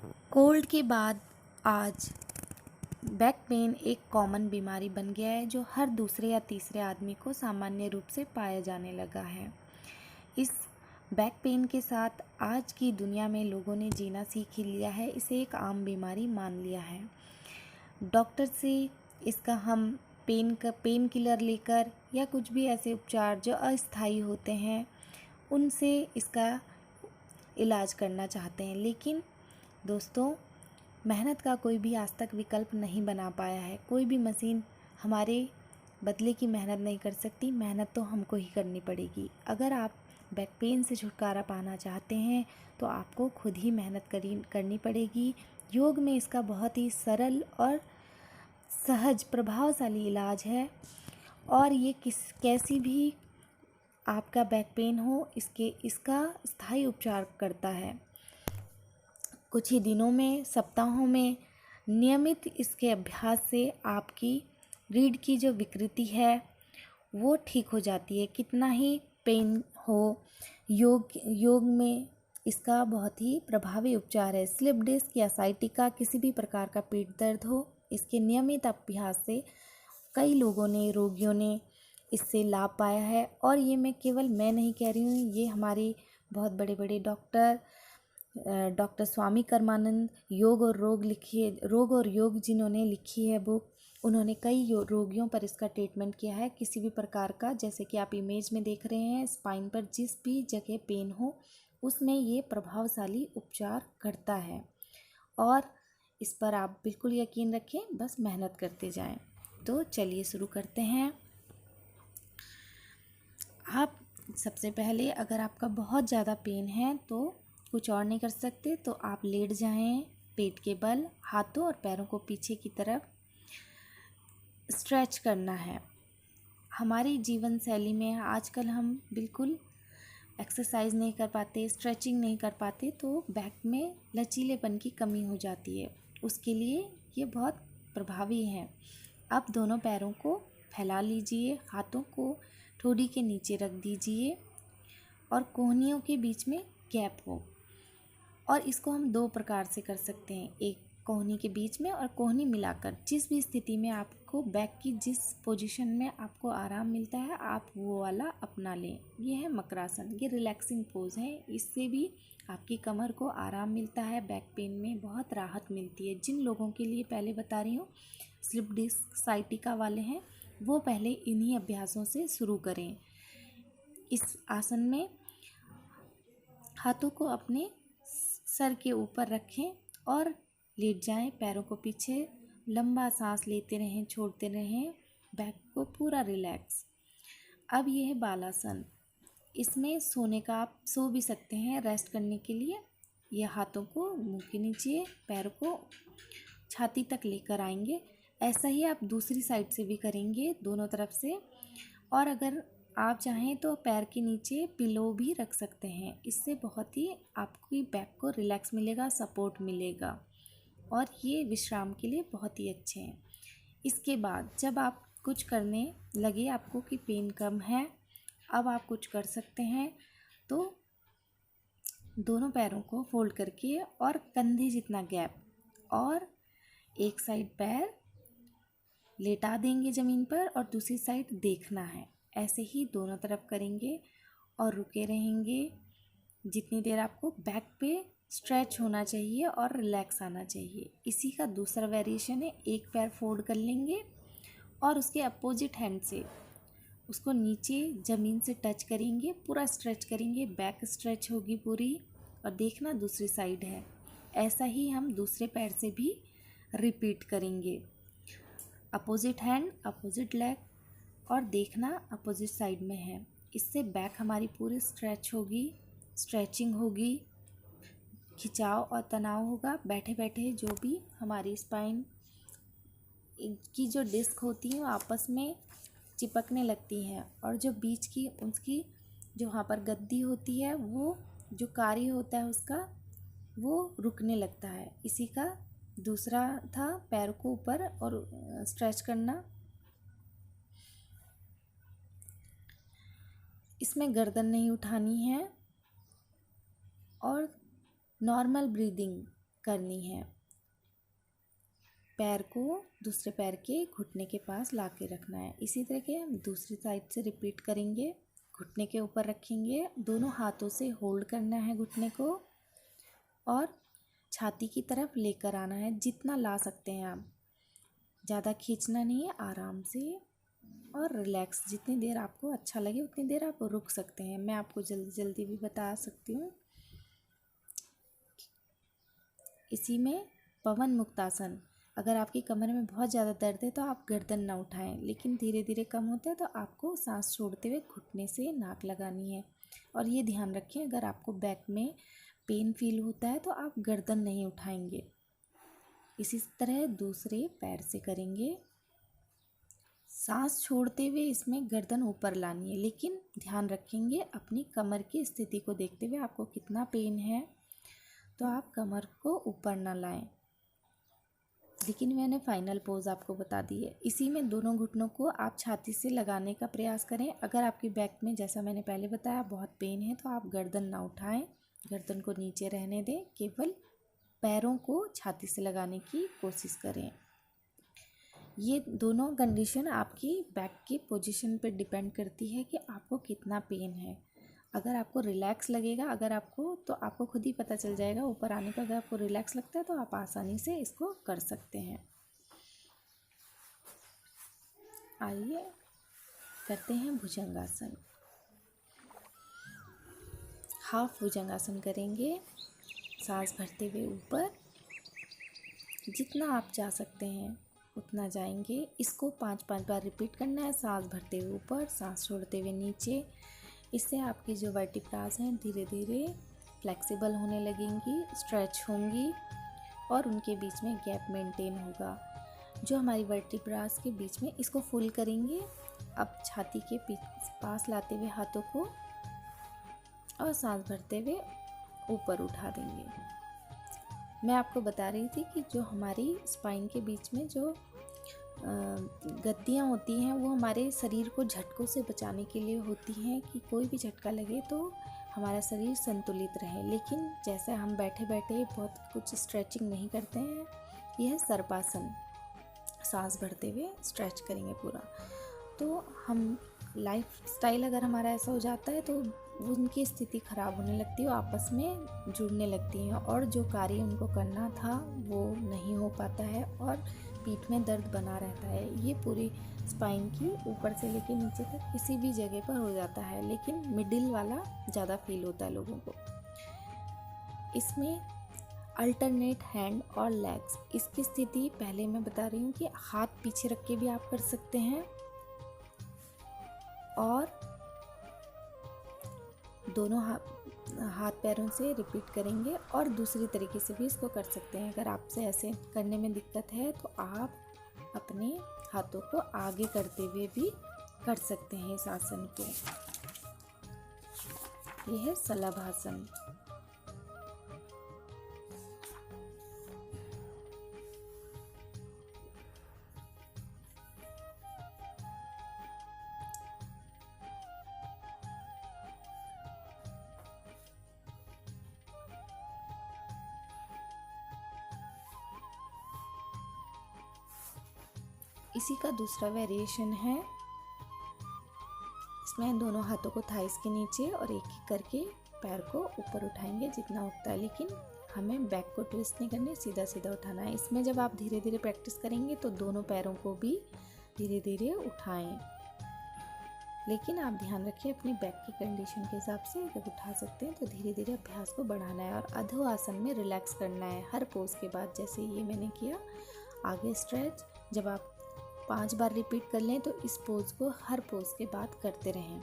Cold के बाद आज बैक पेन एक कॉमन बीमारी बन गया है जो हर दूसरे या तीसरे आदमी को सामान्य रूप से पाया जाने लगा है। इस बैक पेन के साथ आज की दुनिया में लोगों ने जीना सीख ही लिया है, इसे एक आम बीमारी मान लिया है। डॉक्टर से इसका हम पेन किलर लेकर या कुछ भी ऐसे उपचार जो अस्थायी होते हैं उनसे इसका इलाज करना चाहते हैं, लेकिन दोस्तों मेहनत का कोई भी आज तक विकल्प नहीं बना पाया है। कोई भी मशीन हमारे बदले की मेहनत नहीं कर सकती, मेहनत तो हमको ही करनी पड़ेगी। अगर आप बैक पेन से छुटकारा पाना चाहते हैं तो आपको खुद ही मेहनत करनी पड़ेगी। योग में इसका बहुत ही सरल और सहज प्रभावशाली इलाज है और ये कैसी भी आपका बैक पेन हो इसका स्थायी उपचार करता है। कुछ ही दिनों में, सप्ताहों में नियमित इसके अभ्यास से आपकी रीढ़ की जो विकृति है वो ठीक हो जाती है। कितना ही पेन हो, योग में इसका बहुत ही प्रभावी उपचार है। स्लिप डिस्क या साइटिका, किसी भी प्रकार का पेट दर्द हो, इसके नियमित अभ्यास से कई रोगियों ने इससे लाभ पाया है। और ये मैं नहीं कह रही हूँ, ये हमारे बहुत बड़े बड़े डॉक्टर स्वामी कर्मानंद रोग और योग जिन्होंने लिखी है बुक, उन्होंने कई रोगियों पर इसका ट्रीटमेंट किया है। किसी भी प्रकार का, जैसे कि आप इमेज में देख रहे हैं, स्पाइन पर जिस भी जगह पेन हो उसमें ये प्रभावशाली उपचार करता है और इस पर आप बिल्कुल यकीन रखें, बस मेहनत करते जाएं। तो चलिए शुरू करते हैं। आप सबसे पहले, अगर आपका बहुत ज़्यादा पेन है तो कुछ और नहीं कर सकते तो आप लेट जाएं, पेट के बल, हाथों और पैरों को पीछे की तरफ स्ट्रेच करना है। हमारी जीवन शैली में आजकल हम बिल्कुल एक्सरसाइज नहीं कर पाते, स्ट्रेचिंग नहीं कर पाते, तो बैक में लचीलेपन की कमी हो जाती है। उसके लिए ये बहुत प्रभावी है। अब दोनों पैरों को फैला लीजिए, हाथों को ठोड़ी के नीचे रख दीजिए और कोहनियों के बीच में गैप हो। और इसको हम दो प्रकार से कर सकते हैं, एक कोहनी के बीच में और कोहनी मिलाकर। जिस भी स्थिति में आपको बैक की जिस पोजीशन में आपको आराम मिलता है आप वो वाला अपना लें। ये है मकरासन, ये रिलैक्सिंग पोज है। इससे भी आपकी कमर को आराम मिलता है, बैक पेन में बहुत राहत मिलती है। जिन लोगों के लिए पहले बता रही हूँ स्लिप डिस्क साइटिका वाले हैं, वो पहले इन्हीं अभ्यासों से शुरू करें। इस आसन में हाथों को अपने सर के ऊपर रखें और लेट जाएं, पैरों को पीछे, लंबा सांस लेते रहें, छोड़ते रहें, बैक को पूरा रिलैक्स। अब ये है बालासन। इसमें सोने का, आप सो भी सकते हैं रेस्ट करने के लिए। ये हाथों को मुंह के नीचे, पैरों को छाती तक लेकर आएंगे। ऐसा ही आप दूसरी साइड से भी करेंगे, दोनों तरफ से। और अगर आप चाहें तो पैर के नीचे पिलो भी रख सकते हैं। इससे बहुत ही आपकी बैक को रिलैक्स मिलेगा, सपोर्ट मिलेगा और ये विश्राम के लिए बहुत ही अच्छे हैं। इसके बाद जब आप कुछ करने लगे, आपको कि पेन कम है, अब आप कुछ कर सकते हैं, तो दोनों पैरों को फोल्ड करके और कंधे जितना गैप और एक साइड पैर लेटा देंगे ज़मीन पर और दूसरी साइड देखना है। ऐसे ही दोनों तरफ करेंगे और रुके रहेंगे जितनी देर आपको बैक पे स्ट्रेच होना चाहिए और रिलैक्स आना चाहिए। इसी का दूसरा वेरिएशन है, एक पैर फोल्ड कर लेंगे और उसके अपोजिट हैंड से उसको नीचे ज़मीन से टच करेंगे, पूरा स्ट्रेच करेंगे, बैक स्ट्रेच होगी पूरी और देखना दूसरी साइड है। ऐसा ही हम दूसरे पैर से भी रिपीट करेंगे। अपोजिट हैंड, अपोजिट लेग और देखना अपोजिट साइड में है। इससे बैक हमारी पूरी स्ट्रेच होगी, स्ट्रेचिंग होगी, खिंचाव और तनाव होगा। बैठे बैठे जो भी हमारी स्पाइन की जो डिस्क होती है वो आपस में चिपकने लगती हैं और जो बीच की उसकी जो वहाँ पर गद्दी होती है, वो जो कार्य होता है उसका, वो रुकने लगता है। इसी का दूसरा था पैर को ऊपर और स्ट्रेच करना। इसमें गर्दन नहीं उठानी है और नॉर्मल ब्रीदिंग, करनी है। पैर को दूसरे पैर के घुटने के पास ला के रखना है। इसी तरह के हम दूसरी साइड से रिपीट करेंगे। घुटने के ऊपर रखेंगे, दोनों हाथों से होल्ड करना है घुटने को और छाती की तरफ लेकर आना है। जितना ला सकते हैं आप, ज़्यादा खींचना नहीं है, आराम से और रिलैक्स। जितनी देर आपको अच्छा लगे उतनी देर आप रुक सकते हैं। मैं आपको जल्दी जल्दी भी बता सकती हूँ। इसी में पवन मुक्तासन, अगर आपकी कमर में बहुत ज़्यादा दर्द है तो आप गर्दन ना उठाएं, लेकिन धीरे धीरे कम होता है तो आपको सांस छोड़ते हुए घुटने से नाक लगानी है। और ये ध्यान रखें, अगर आपको बैक में पेन फील होता है तो आप गर्दन नहीं उठाएंगे। इसी तरह दूसरे पैर से करेंगे। सांस छोड़ते हुए इसमें गर्दन ऊपर लानी है, लेकिन ध्यान रखेंगे अपनी कमर की स्थिति को देखते हुए, आपको कितना पेन है तो आप कमर को ऊपर ना लाएं। लेकिन मैंने फाइनल पोज आपको बता दी है। इसी में दोनों घुटनों को आप छाती से लगाने का प्रयास करें। अगर आपकी बैक में, जैसा मैंने पहले बताया, बहुत पेन है तो आप गर्दन ना उठाएं, गर्दन को नीचे रहने दें, केवल पैरों को छाती से लगाने की कोशिश करें। ये दोनों कंडीशन आपकी बैक की पोजीशन पर डिपेंड करती है कि आपको कितना पेन है। अगर आपको रिलैक्स लगेगा, तो आपको खुद ही पता चल जाएगा ऊपर आने का। अगर आपको रिलैक्स लगता है तो आप आसानी से इसको कर सकते हैं। आइए करते हैं भुजंगासन। हाफ भुजंगासन करेंगे, सांस भरते हुए ऊपर। जितना आप जा सकते हैं उतना जाएंगे। इसको 5-5 बार रिपीट करना है। सांस भरते हुए ऊपर, सांस छोड़ते हुए नीचे। इससे आपकी जो वर्टिब्रास हैं धीरे धीरे फ्लेक्सिबल होने लगेंगी, स्ट्रेच होंगी और उनके बीच में गैप मेंटेन होगा। जो हमारी वर्टिब्रास के बीच में, इसको फुल करेंगे। अब छाती के पास लाते हुए हाथों को और सांस भरते हुए ऊपर उठा देंगे। मैं आपको बता रही थी कि जो हमारी स्पाइन के बीच में जो गद्दियाँ होती हैं वो हमारे शरीर को झटकों से बचाने के लिए होती हैं, कि कोई भी झटका लगे तो हमारा शरीर संतुलित रहे। लेकिन जैसे हम बैठे बैठे बहुत कुछ स्ट्रेचिंग नहीं करते हैं, यह सर्पासन, सांस भरते हुए स्ट्रेच करेंगे पूरा। तो हम लाइफ स्टाइल अगर हमारा ऐसा हो जाता है तो उनकी स्थिति ख़राब होने लगती है, वो आपस में जुड़ने लगती हैं और जो कार्य उनको करना था वो नहीं हो पाता है और पीठ में दर्द बना रहता है। ये पूरी स्पाइन की ऊपर से लेकर नीचे तक किसी भी जगह पर हो जाता है, लेकिन मिडिल वाला ज़्यादा फील होता है लोगों को। इसमें अल्टरनेट हैंड और लेग्स, इसकी स्थिति पहले मैं बता रही हूँ कि हाथ पीछे रख के भी आप कर सकते हैं और दोनों हाथ पैरों से रिपीट करेंगे और दूसरी तरीके से भी इसको कर सकते हैं। अगर आपसे ऐसे करने में दिक्कत है तो आप अपने हाथों को आगे करते हुए भी कर सकते हैं इस आसन को। यह है शलभासन। इसी का दूसरा वेरिएशन है। इसमें दोनों हाथों को थाइस के नीचे और एक एक करके पैर को ऊपर उठाएंगे जितना उठता है, लेकिन हमें बैक को ट्विस्ट नहीं करना, सीधा सीधा उठाना है। इसमें जब आप धीरे धीरे प्रैक्टिस करेंगे तो दोनों पैरों को भी धीरे धीरे उठाएं, लेकिन आप ध्यान रखिए अपनी बैक की कंडीशन के हिसाब से जब उठा सकते हैं तो धीरे धीरे अभ्यास को बढ़ाना है। और अधो आसन में रिलैक्स करना है हर पोज के बाद, जैसे ये मैंने किया। आगे स्ट्रेच, जब आप 5 बार रिपीट कर लें तो इस पोज को हर पोज के बाद करते रहें।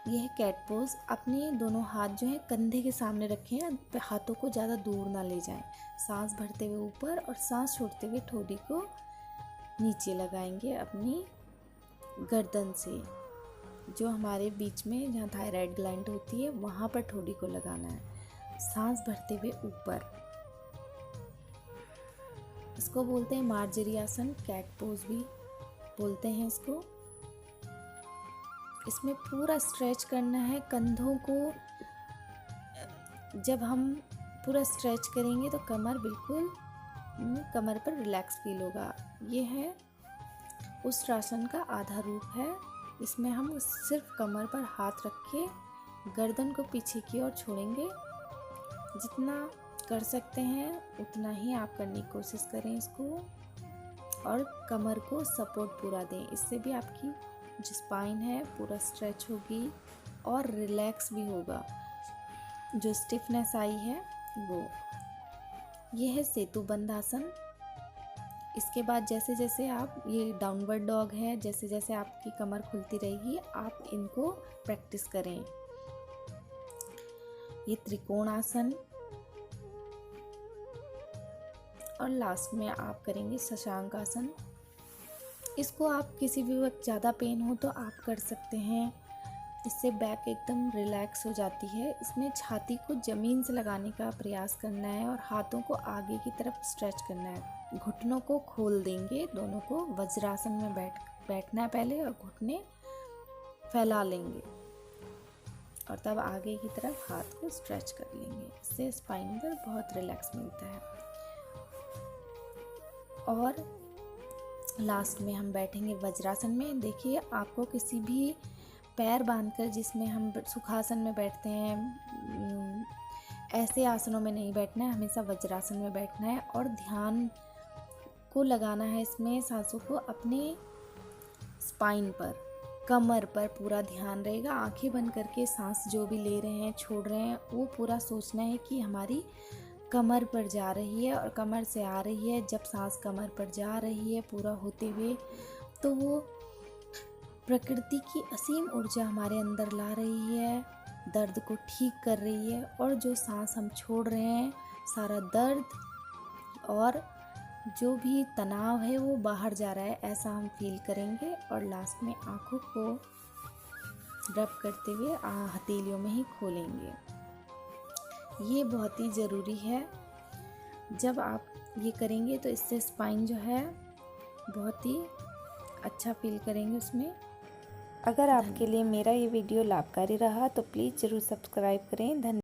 यह कैट पोज। अपने दोनों हाथ जो है कंधे के सामने रखें, हाथों को ज़्यादा दूर ना ले जाएं। सांस भरते हुए ऊपर और सांस छोड़ते हुए ठोड़ी को नीचे लगाएंगे अपनी गर्दन से। जो हमारे बीच में जहाँ थायराइड ग्लैंड होती है वहाँ पर ठोड़ी को लगाना है। सांस भरते हुए ऊपर, इसको बोलते हैं मार्जरी आसन, कैट पोज भी बोलते हैं इसको। इसमें पूरा स्ट्रेच करना है, कंधों को जब हम पूरा स्ट्रेच करेंगे तो कमर बिल्कुल, कमर पर रिलैक्स फील होगा। ये है उष्ट्रासन का आधा रूप है। इसमें हम सिर्फ कमर पर हाथ रख के गर्दन को पीछे की ओर छोड़ेंगे। जितना कर सकते हैं उतना ही आप करने की कोशिश करें इसको, और कमर को सपोर्ट पूरा दें। इससे भी आपकी जो स्पाइन है पूरा स्ट्रेच होगी और रिलैक्स भी होगा। जो स्टिफनेस आई है वो, ये है सेतु बंद आसन। इसके बाद जैसे जैसे आप, ये डाउनवर्ड डॉग है, जैसे जैसे आपकी कमर खुलती रहेगी आप इनको प्रैक्टिस करें। ये त्रिकोण आसन, और लास्ट में आप करेंगे शशांक आसन। इसको आप किसी भी वक्त ज़्यादा पेन हो तो आप कर सकते हैं। इससे बैक एकदम रिलैक्स हो जाती है। इसमें छाती को ज़मीन से लगाने का प्रयास करना है और हाथों को आगे की तरफ स्ट्रेच करना है। घुटनों को खोल देंगे, दोनों को वज्रासन में बैठना है पहले, और घुटने फैला लेंगे और तब आगे की तरफ हाथ को स्ट्रेच कर लेंगे। इससे स्पाइन पर बहुत रिलैक्स मिलता है। और लास्ट में हम बैठेंगे वज्रासन में। देखिए, आपको किसी भी पैर बांधकर, जिसमें हम सुखासन में बैठते हैं, ऐसे आसनों में नहीं बैठना है, हमेशा वज्रासन में बैठना है। और ध्यान को लगाना है इसमें, सांसों को अपने स्पाइन पर, कमर पर पूरा ध्यान रहेगा। आंखें बंद करके सांस जो भी ले रहे हैं, छोड़ रहे हैं, वो पूरा सोचना है कि हमारी कमर पर जा रही है और कमर से आ रही है। जब सांस कमर पर जा रही है पूरा होते हुए, तो वो प्रकृति की असीम ऊर्जा हमारे अंदर ला रही है, दर्द को ठीक कर रही है। और जो सांस हम छोड़ रहे हैं, सारा दर्द और जो भी तनाव है वो बाहर जा रहा है, ऐसा हम फील करेंगे। और लास्ट में आँखों को रब करते हुए हथेलियों में ही खोलेंगे। ये बहुत ही ज़रूरी है। जब आप ये करेंगे तो इससे स्पाइन जो है बहुत ही अच्छा फील करेंगे उसमें। अगर आपके लिए मेरा ये वीडियो लाभकारी रहा तो प्लीज़ ज़रूर सब्सक्राइब करें। धन्यवाद।